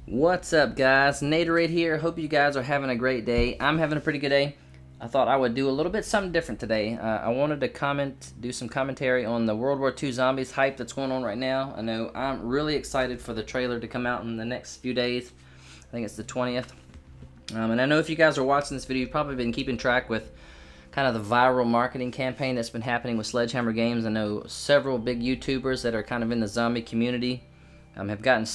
What's up, guys? Naderade here. Hope you guys are having a great day. I'm having a pretty good day. I thought I would do a little bit something different today. I wanted to do some commentary on the World War II zombies hype that's going on right now. I know I'm really excited for the trailer to come out in the next few days. I think it's the 20th. And I know if you guys are watching this video, you've probably been keeping track with kind of the viral marketing campaign that's been happening with Sledgehammer Games. I know several big YouTubers that are kind of in the zombie community have gotten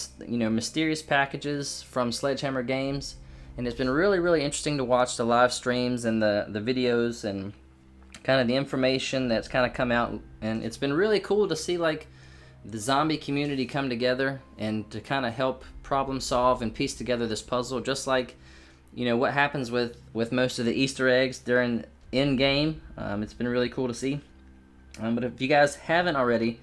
mysterious packages from Sledgehammer Games, and it's been really interesting to watch the live streams and the videos and kind of the information that's kind of come out, and it's been really cool to see like the zombie community come together and to kind of help problem solve and piece together this puzzle, just like what happens with most of the Easter eggs during in game. It's been really cool to see. But if you guys haven't already,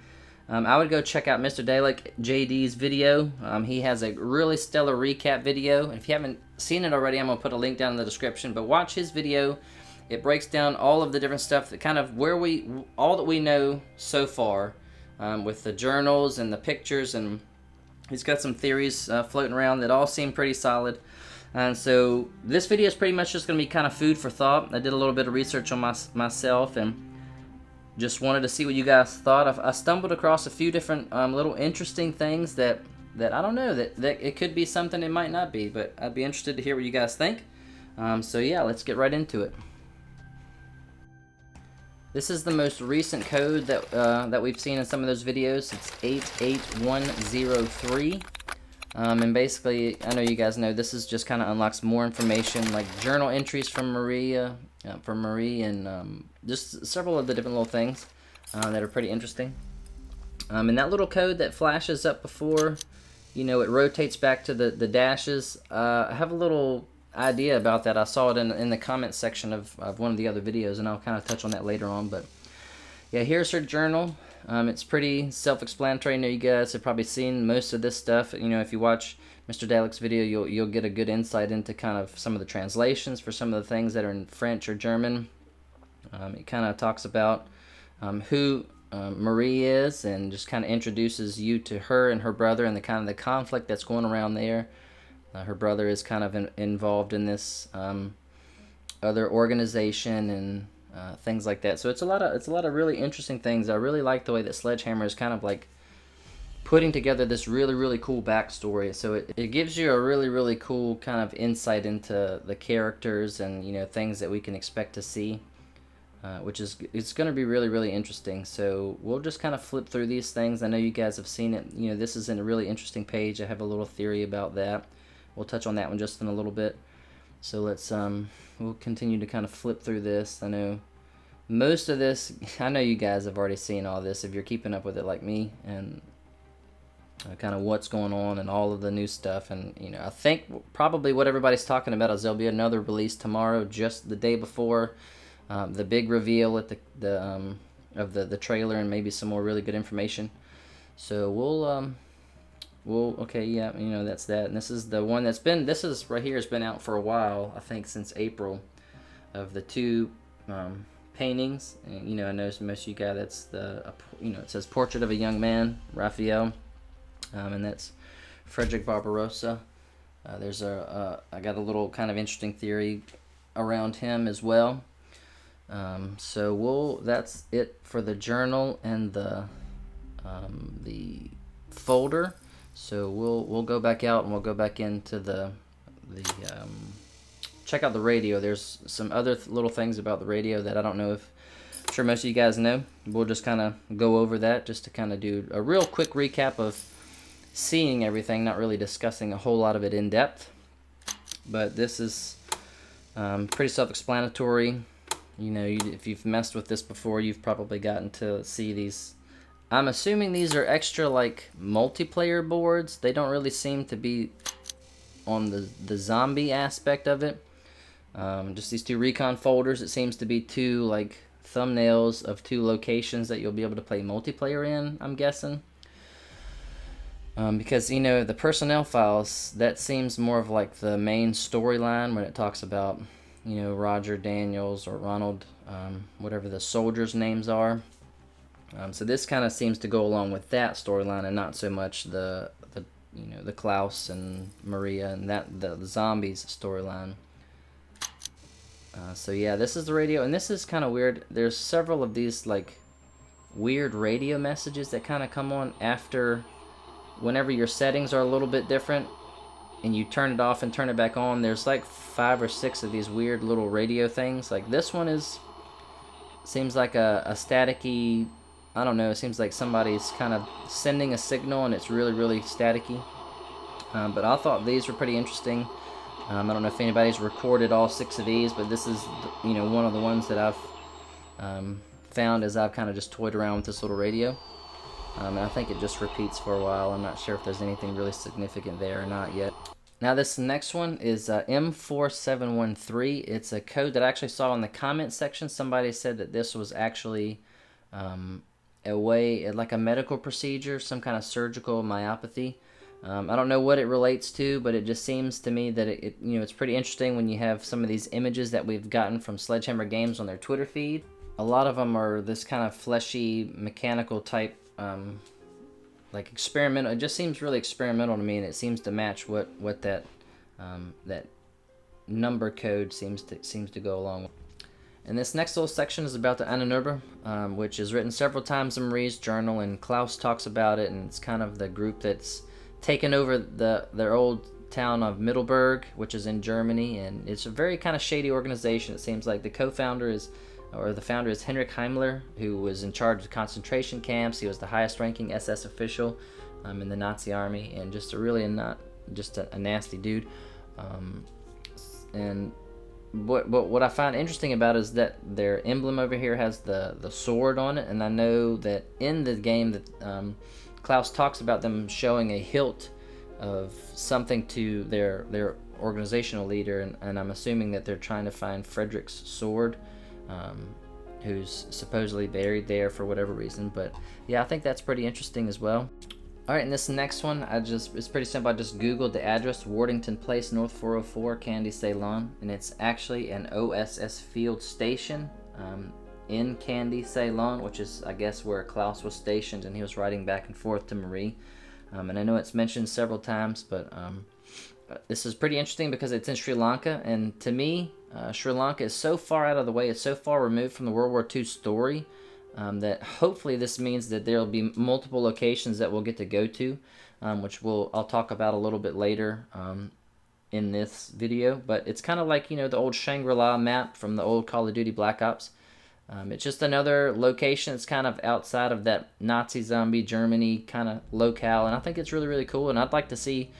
I would go check out Mr. Dalek JD's video. He has a really stellar recap video. If you haven't seen it already, I'm going to put a link down in the description. But watch his video. It breaks down all of the different stuff that kind of all that we know so far with the journals and the pictures. And he's got some theories floating around that all seem pretty solid. And so this video is pretty much just going to be kind of food for thought. I did a little bit of research on myself and just wanted to see what you guys thought. I stumbled across a few different little interesting things that I don't know, that it could be something, it might not be, but I'd be interested to hear what you guys think. So yeah, let's get right into it. This is the most recent code that we've seen in some of those videos. It's 88103. And basically, I know you guys know, this is just kind of unlocks more information, like journal entries from Marie, and just several of the different little things that are pretty interesting. And that little code that flashes up before, it rotates back to the dashes. I have a little idea about that. I saw it in the comments section of one of the other videos, and I'll kind of touch on that later on. But yeah, here's her journal. It's pretty self-explanatory. I know you guys have probably seen most of this stuff. If you watch Mr. Dalek's video, you'll get a good insight into kind of some of the translations for some of the things that are in French or German. It kind of talks about who Marie is, and just kind of introduces you to her and her brother and the kind of the conflict that's going around there. Her brother is kind of involved in this other organization and things like that. So it's a lot of really interesting things. I really like the way that Sledgehammer is kind of like putting together this really cool backstory. So it gives you a really cool kind of insight into the characters and things that we can expect to see, which is it's going to be really interesting. So we'll just kind of flip through these things. I know you guys have seen it. This is in a really interesting page. I have a little theory about that. We'll touch on that one just in a little bit. So let's we'll continue to kind of flip through this. I know most of this, I know you guys have already seen all this if you're keeping up with it like me, and kind of what's going on and all of the new stuff. And I think probably what everybody's talking about is there'll be another release tomorrow, just the day before the big reveal at the trailer, and maybe some more really good information. So okay, yeah, that's that. And this is the one this is right here has been out for a while, I think since April, of the two paintings. And I know most of you guys, that's it says Portrait of a Young Man, Raphael, and that's Frederick Barbarossa. I got a little kind of interesting theory around him as well. So that's it for the journal and the folder. So we'll go back out and we'll go back into the check out the radio. There's some other little things about the radio that I don't know if, I'm sure most of you guys know. We'll just kind of go over that just to kind of do a real quick recap of seeing everything, not really discussing a whole lot of it in depth. But this is pretty self-explanatory. If you've messed with this before, you've probably gotten to see these. I'm assuming these are extra like multiplayer boards. They don't really seem to be on the zombie aspect of it. Just these two recon folders. It seems to be two like thumbnails of two locations that you'll be able to play multiplayer in, I'm guessing. Because the personnel files, that seems more of like the main storyline when it talks about Roger Daniels or Ronald, whatever the soldiers' names are. So this kind of seems to go along with that storyline and not so much the you know, the Klaus and Maria and the zombies storyline. So yeah, this is the radio, and this is kind of weird. There's several of these like weird radio messages that kind of come on after, whenever your settings are a little bit different and you turn it off and turn it back on. There's like 5 or 6 of these weird little radio things. Like this one seems like a staticky, I don't know, it seems like somebody's kind of sending a signal and it's really, really staticky. But I thought these were pretty interesting. I don't know if anybody's recorded all 6 of these, but this is, you know, one of the ones that I've found as I've kind of just toyed around with this little radio. And I think it just repeats for a while. I'm not sure if there's anything really significant there or not yet. Now this next one is M4713. It's a code that I actually saw in the comment section. Somebody said that this was actually a way, like a medical procedure, some kind of surgical myopathy. I don't know what it relates to, but it just seems to me that you know, it's pretty interesting when you have some of these images that we've gotten from Sledgehammer Games on their Twitter feed. A lot of them are this kind of fleshy, mechanical type, like experimental. It just seems really experimental to me, and it seems to match what that that number code seems to go along with. And this next little section is about the Ananurba, which is written several times in Marie's journal, and Klaus talks about it, and it's kind of the group that's taken over their old town of Middelburg, which is in Germany, and it's a very kind of shady organization. It seems like the co-founder is, or the founder is Heinrich Himmler, who was in charge of concentration camps. He was the highest ranking SS official in the Nazi army, and just a really a nasty dude. And what I find interesting about it is that their emblem over here has the sword on it, and I know that in the game that Klaus talks about them showing a hilt of something to their organizational leader, and I'm assuming that they're trying to find Frederick's sword, who's supposedly buried there for whatever reason. But yeah, I think that's pretty interesting as well. Alright, and this next one, it's pretty simple. I just googled the address, Wardington Place, North 404, Candy, Ceylon, and it's actually an OSS field station in Candy, Ceylon, which is, I guess, where Klaus was stationed, and he was riding back and forth to Marie. And I know it's mentioned several times, but this is pretty interesting because it's in Sri Lanka, and to me, Sri Lanka is so far out of the way, it's so far removed from the World War II story, that hopefully this means that there will be multiple locations that we'll get to go to, which I'll talk about a little bit later in this video. But it's kind of like, you know, the old Shangri-La map from the old Call of Duty Black Ops. It's just another location that's kind of outside of that Nazi zombie Germany kind of locale, and I think it's really, really cool, and I'd like to see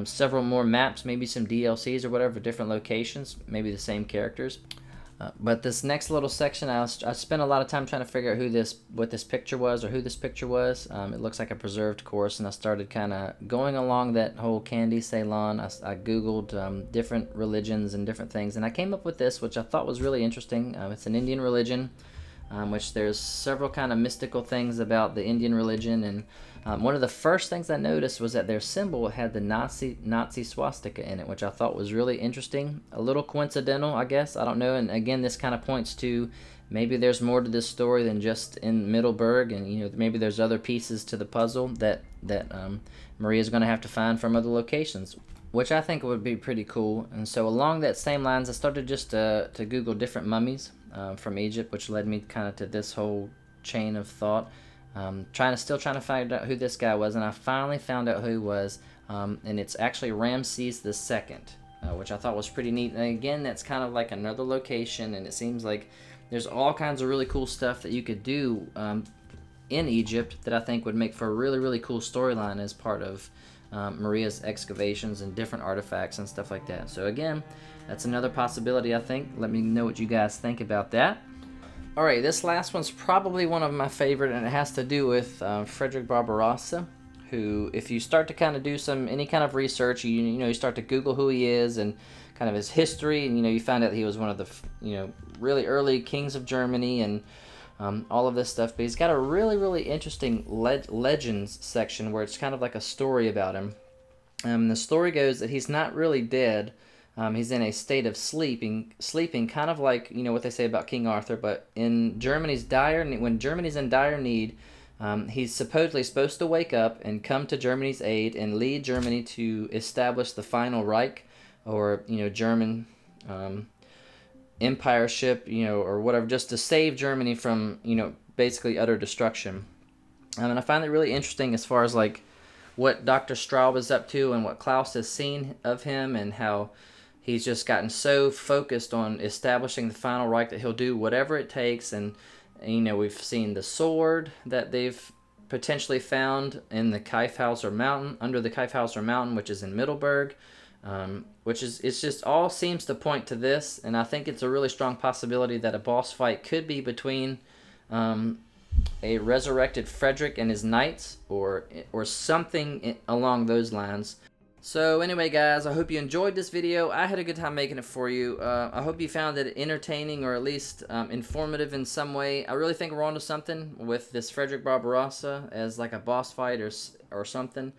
several more maps, maybe some DLCs or whatever, different locations, maybe the same characters. But this next little section, I spent a lot of time trying to figure out what this picture was, or who this picture was. It looks like a preserved course, and I started kind of going along that whole Candy Ceylon. I googled different religions and different things, and I came up with this, which I thought was really interesting. It's an Indian religion, which there's several kind of mystical things about the Indian religion, and one of the first things I noticed was that their symbol had the Nazi swastika in it, which I thought was really interesting. A little coincidental, I guess. I don't know. And again, this kind of points to maybe there's more to this story than just in Middelburg, and you know, maybe there's other pieces to the puzzle that Maria's going to have to find from other locations, which I think would be pretty cool. And so along that same lines, I started just to Google different mummies from Egypt, which led me kind of to this whole chain of thought. Still trying to find out who this guy was, and I finally found out who he was, and it's actually Ramses II, which I thought was pretty neat. And again, that's kind of like another location, and it seems like there's all kinds of really cool stuff that you could do in Egypt that I think would make for a really, really cool storyline as part of Maria's excavations and different artifacts and stuff like that. So again, that's another possibility, I think. Let me know what you guys think about that. Alright, this last one's probably one of my favorite, and it has to do with Frederick Barbarossa, who, if you start to kind of do any kind of research, you start to Google who he is and kind of his history, and you find out that he was one of the really early kings of Germany and all of this stuff. But he's got a really, really interesting legends section where it's kind of like a story about him. The story goes that he's not really dead. He's in a state of sleeping, kind of like, what they say about King Arthur, but when Germany's in dire need, He's supposedly supposed to wake up and come to Germany's aid and lead Germany to establish the final Reich, or German empireship, or whatever, just to save Germany from basically utter destruction. And I find it really interesting as far as like what Dr. Straub is up to and what Klaus has seen of him, and how he's just gotten so focused on establishing the final Reich that he'll do whatever it takes. And we've seen the sword that they've potentially found in the Kyffhauser Mountain, under the Kyffhauser Mountain, which is in Middelburg, it's just all seems to point to this. And I think it's a really strong possibility that a boss fight could be between a resurrected Frederick and his knights, or something along those lines. So anyway, guys, I hope you enjoyed this video. I had a good time making it for you. I hope you found it entertaining, or at least informative in some way. I really think we're onto something with this Frederick Barbarossa as like a boss fight or something,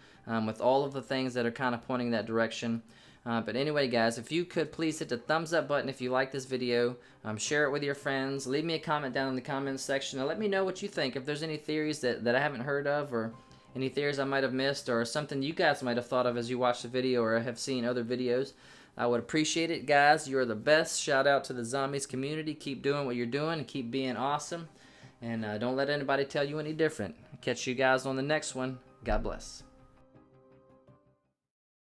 with all of the things that are kind of pointing that direction. But anyway, guys, if you could please hit the thumbs up button if you like this video. Share it with your friends. Leave me a comment down in the comments section and let me know what you think. If there's any theories that I haven't heard of, or any theories I might have missed, or something you guys might have thought of as you watch the video or have seen other videos, I would appreciate it, guys. You're the best. Shout out to the zombies community. Keep doing what you're doing and keep being awesome. And don't let anybody tell you any different. Catch you guys on the next one. God bless.